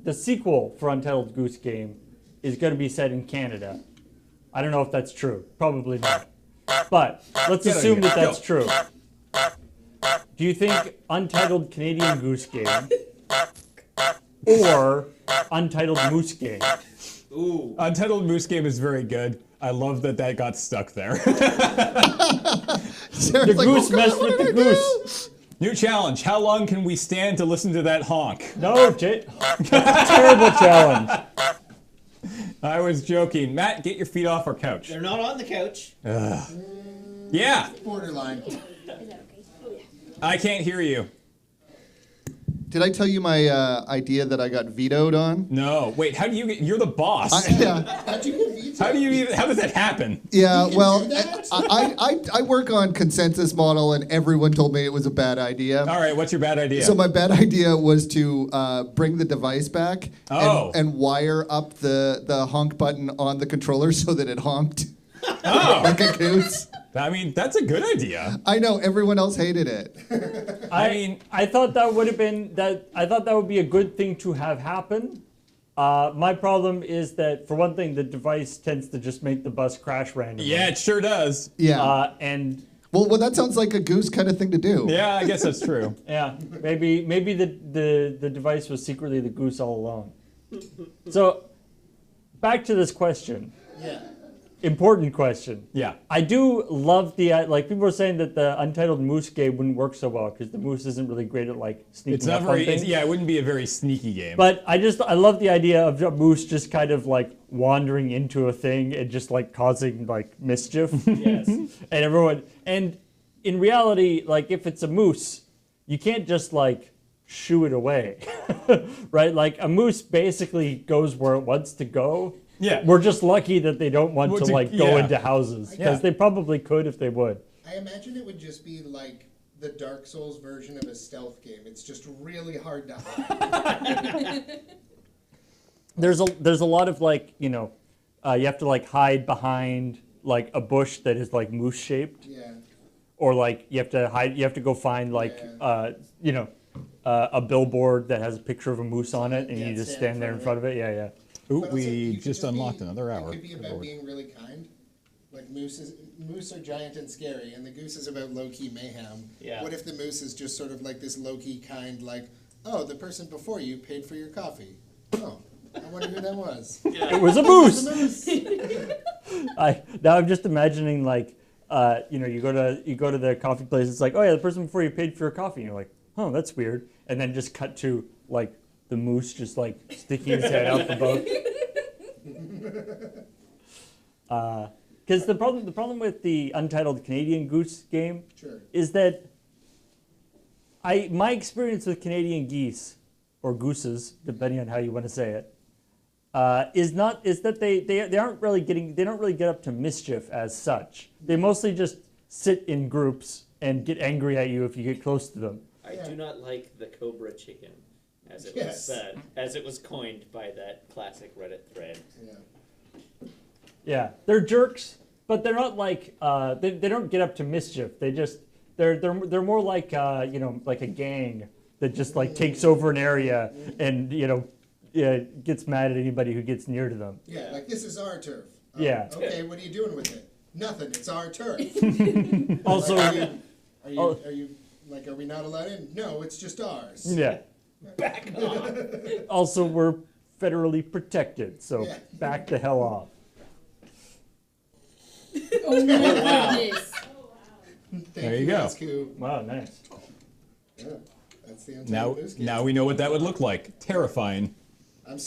the sequel for Untitled Goose Game is going to be set in Canada. I don't know if that's true. Probably not. But let's assume that that's true. Do you think Untitled Canadian Goose Game or Untitled Moose Game? Ooh. Untitled Moose Game is very good. I love that got stuck there. The goose messed with the goose. New challenge. How long can we stand to listen to that honk? No, Jay. Terrible challenge. I was joking. Matt, get your feet off our couch. They're not on the couch. Yeah. Borderline. I can't hear you. Did I tell you my idea that I got vetoed on? No. Wait, how do you get... You're the boss. How'd you get vetoed? How does that happen? Yeah, well, I work on consensus model, and everyone told me it was a bad idea. All right, what's your bad idea? So my bad idea was to bring the device back and wire up the honk button on the controller so that it honked like a goose. I mean, that's a good idea. I know, everyone else hated it. I thought that would have been I thought that would be a good thing to have happen. My problem is that, for one thing, the device tends to just make the bus crash randomly. Yeah, it sure does. Yeah. And well, that sounds like a goose kind of thing to do. Yeah, I guess that's true. Yeah, maybe the device was secretly the goose all along. So, back to this question. Yeah. Important question. Yeah. I do love the, like, people are saying that the Untitled Moose game wouldn't work so well because the moose isn't really great at, like, sneaking It's not up on very, things. yeah, it wouldn't be a very sneaky game. But I love the idea of a moose just kind of, like, wandering into a thing and just, like, causing, like, mischief. Yes. And in reality, like, if it's a moose, you can't just, like, shoo it away, right? Like, a moose basically goes where it wants to go. Yeah. We're just lucky that they don't want to like go into houses, because they probably could if they would. I imagine it would just be like the Dark Souls version of a stealth game. It's just really hard to hide. There's a lot of, like, you have to, like, hide behind, like, a bush that is, like, moose shaped. Yeah. Or, like, you have to go find, like, a billboard that has a picture of a moose on it, and you just stand there in front of it. Yeah, yeah. Ooh, But also, we just unlocked another hour. It could be about being really kind. Like moose are giant and scary, and the goose is about low-key mayhem. Yeah. What if the moose is just sort of like this low-key kind, like, oh, the person before you paid for your coffee. Oh, I wonder who that was. It was a moose. Now I'm just imagining, like, you go to the coffee place. It's like, oh yeah, the person before you paid for your coffee. And you're like, oh, that's weird. And then just cut to, like, the moose just, like, sticking his head out the boat. Because the problem with the Untitled Canadian Goose Game is that my experience with Canadian geese, or gooses, depending on how you want to say it, is that they don't really get up to mischief as such. They mostly just sit in groups and get angry at you if you get close to them. I do not like the cobra chicken, as it was said, as it was coined by that classic Reddit thread. Yeah. Yeah, they're jerks, but they're not like they don't get up to mischief. They're more like like a gang that just, like, takes over an area and gets mad at anybody who gets near to them. Yeah, like, this is our turf. Yeah. Okay, what are you doing with it? Nothing. It's our turf. Also, are we not allowed in? No, it's just ours. yeah. Back off. Also, we're federally protected, so back the hell off. Oh my goodness. There you go. Wow, nice. Yeah, that's the Untitled Goose Game. Now we know what that would look like. Terrifying. I'm